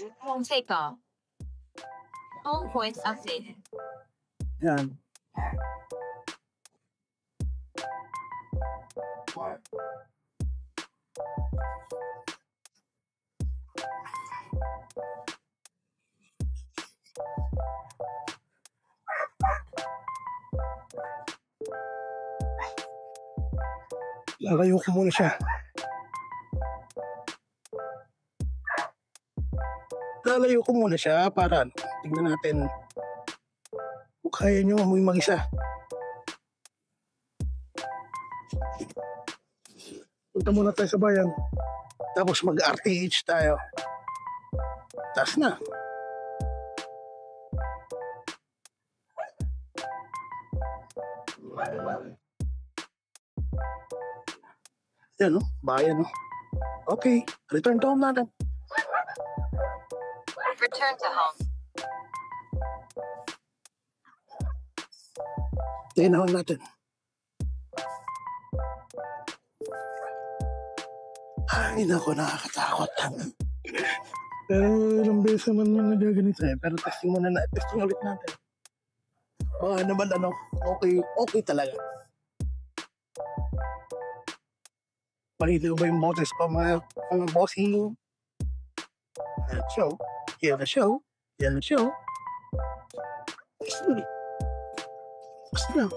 Home takeoff. Home points updated. Yan. Lalayo ko muna siya. Lalayo ko muna siya para tingnan natin kung kaya nyo amoy mag-isa. Punta muna tayo sa bayan. Tapos mag-RTH tayo. Taas na. Yan o, bayan o. Okay, return to home natin. Return to home. Tinahon natin. Ay, naku, nakakatakot. Pero ilang beses naman yung nagaganito eh. Pero testing muna na, testing ulit natin. Baka naman okay talaga. Pakita ko ba yung boses ko mga bossing? Yan show. Yan na show. Yan na show. Basta lang.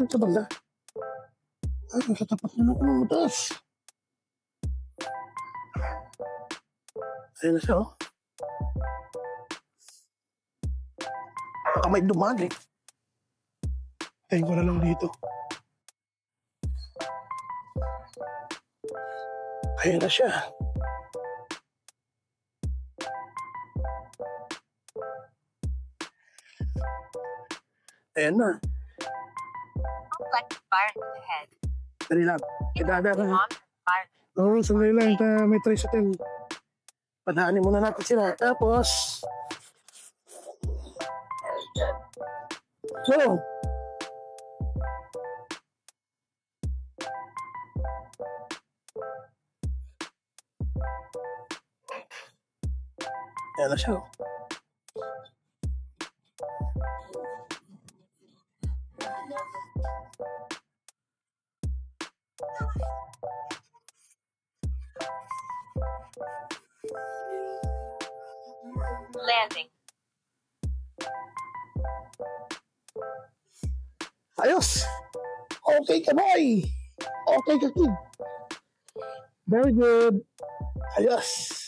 Ito banda. Ay, katapat na ako ng matas. Ayan na siya, oh. Baka may dumali. Tayo ko na lang dito. Ayan na siya. Ayan na. Fire ahead. Dali lang. Kidada ka. Fire. Oo, sandali lang. May tricycle. Padaanin muna natin sila. Tapos... So... Ayan na siya. Landing. Ayos! Okay ka, boy! Okay ka, kid! Very good! Ayos!